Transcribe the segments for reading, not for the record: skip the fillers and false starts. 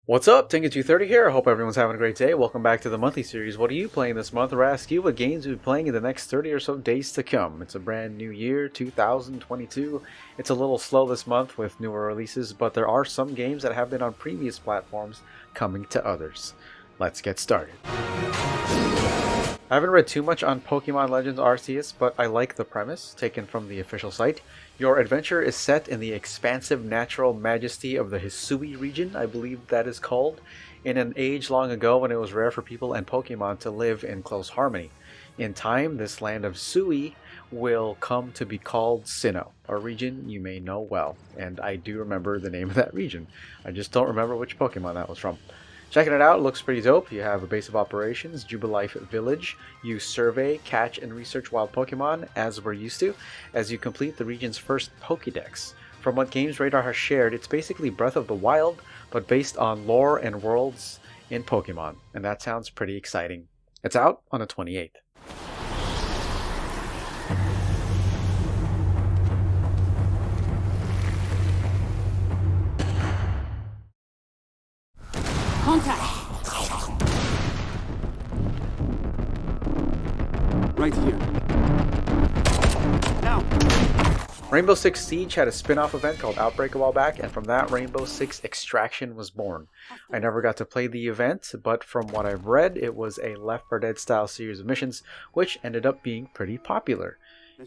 What's up? Tinker230 here. I hope everyone's having a great day. Welcome back to the monthly series. What are you playing this month? Or ask you what games you'll be playing in the next 30 or so days to come. It's a brand new year, 2022. It's a little slow this month with newer releases, but there are some games that have been on previous platforms coming to others. Let's get started. I haven't read too much on Pokemon Legends Arceus, but I like the premise, taken from the official site. Your adventure is set in the expansive natural majesty of the Hisui region, I believe that is called, in an age long ago when it was rare for people and Pokemon to live in close harmony. In time, this land of Sui will come to be called Sinnoh, a region you may know well, and I do remember the name of that region. I just don't remember which Pokemon that was from. Checking it out, it looks pretty dope. You have a base of operations, Jubilife Village. You survey, catch, and research wild Pokemon, as we're used to, as you complete the region's first Pokédex. From what Games Radar has shared, it's basically Breath of the Wild, but based on lore and worlds in Pokemon, and that sounds pretty exciting. It's out on the 28th. Contact! Right here. Now! Rainbow Six Siege had a spin-off event called Outbreak a while back, and from that Rainbow Six Extraction was born. I never got to play the event, but from what I've read, it was a Left 4 Dead style series of missions, which ended up being pretty popular.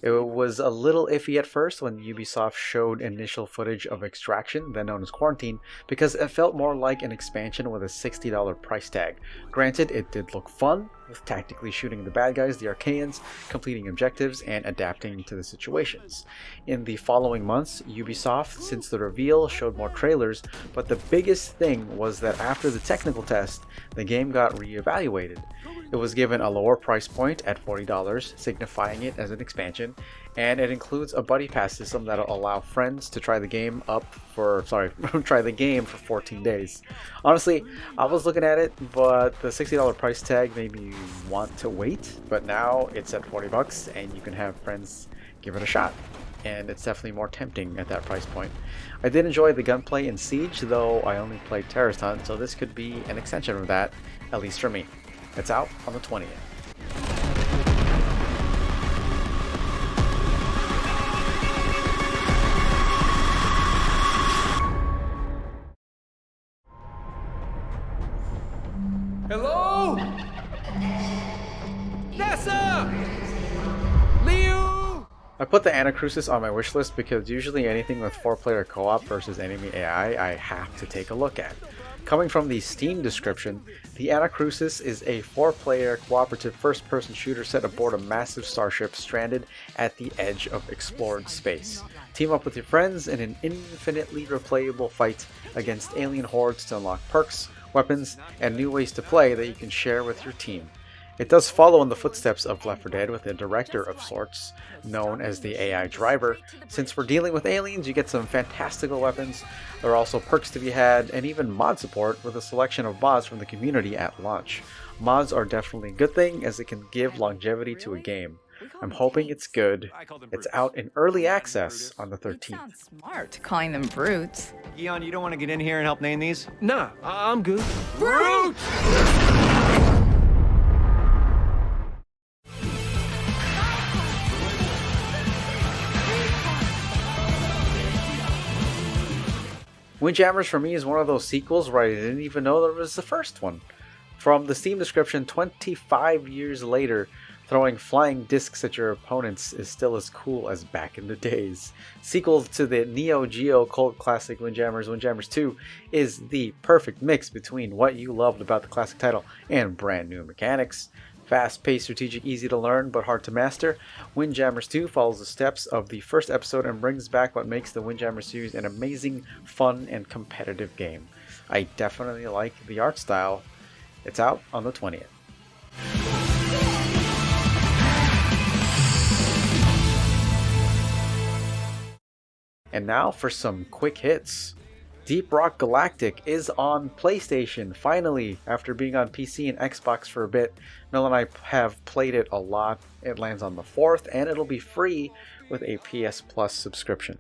It was a little iffy at first when Ubisoft showed initial footage of Extraction, then known as Quarantine, because it felt more like an expansion with a $60 price tag. Granted, it did look fun, with tactically shooting the bad guys, the Archaeans, completing objectives, and adapting to the situations. In the following months, Ubisoft, since the reveal, showed more trailers, but the biggest thing was that after the technical test, the game got re-evaluated. It was given a lower price point at $40, signifying it as an expansion, and it includes a buddy pass system that'll allow friends to try the game for 14 days. Honestly, I was looking at it, but the $60 price tag made me want to wait, but now it's at $40 and you can have friends give it a shot. And it's definitely more tempting at that price point. I did enjoy the gunplay in Siege, though I only played Terrorist Hunt, so this could be an extension of that, at least for me. It's out on the 20th. Hello? NASA! Liu! I put the Anacrusis on my wish list because usually anything with 4-player co-op versus enemy AI I have to take a look at. Coming from the Steam description, the Anacrusis is a 4-player cooperative first-person shooter set aboard a massive starship stranded at the edge of explored space. Team up with your friends in an infinitely replayable fight against alien hordes to unlock perks, weapons, and new ways to play that you can share with your team. It does follow in the footsteps of Left 4 Dead with a director of sorts, known as the AI driver. Since we're dealing with aliens, you get some fantastical weapons. There are also perks to be had, and even mod support with a selection of mods from the community at launch. Mods are definitely a good thing, as it can give longevity to a game. I'm hoping it's good. It's out in early access on the 13th. Sounds smart, calling them brutes. Eon, you don't want to get in here and help name these? Nah, I'm good. Brute! Windjammers for me is one of those sequels where I didn't even know there was the first one. From the Steam description, 25 years later, throwing flying discs at your opponents is still as cool as back in the days. Sequel to the Neo Geo cult classic Windjammers, Windjammers 2 is the perfect mix between what you loved about the classic title and brand new mechanics. Fast-paced, strategic, easy to learn, but hard to master, Windjammers 2 follows the steps of the first episode and brings back what makes the Windjammers series an amazing, fun, and competitive game. I definitely like the art style. It's out on the 20th. And now for some quick hits. Deep Rock Galactic is on PlayStation, finally, after being on PC and Xbox for a bit. Mel and I have played it a lot. It lands on the 4th, and it'll be free with a PS Plus subscription.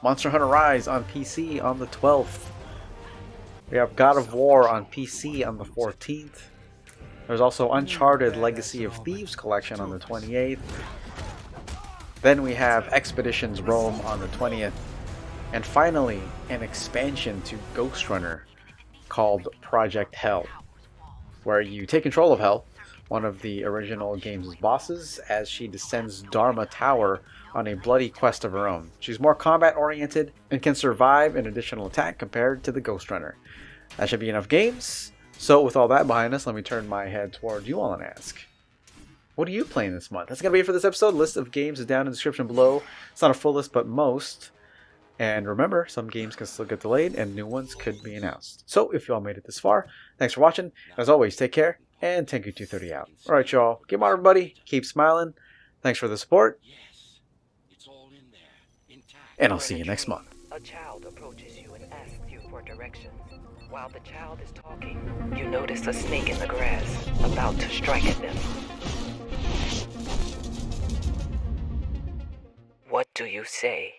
Monster Hunter Rise on PC on the 12th. We have God of War on PC on the 14th. There's also Uncharted Legacy of Thieves Collection on the 28th. Then we have Expeditions Rome on the 20th. And finally, an expansion to Ghost Runner called Project Hell, where you take control of Hell, one of the original game's bosses, as she descends Dharma Tower on a bloody quest of her own. She's more combat oriented and can survive an additional attack compared to the Ghost Runner. That should be enough games. So with all that behind us, let me turn my head toward you all and ask, what are you playing this month? That's going to be it for this episode. List of games is down in the description below. It's not a full list, but most. And remember, some games can still get delayed and new ones could be announced. So if you all made it this far, thanks for watching. As always, take care and Tenku230 out. Alright y'all, game on everybody. Keep smiling. Thanks for the support. And I'll see you next month. A child approaches you and asks you for directions. While the child is talking, you notice a snake in the grass, about to strike at them. What do you say?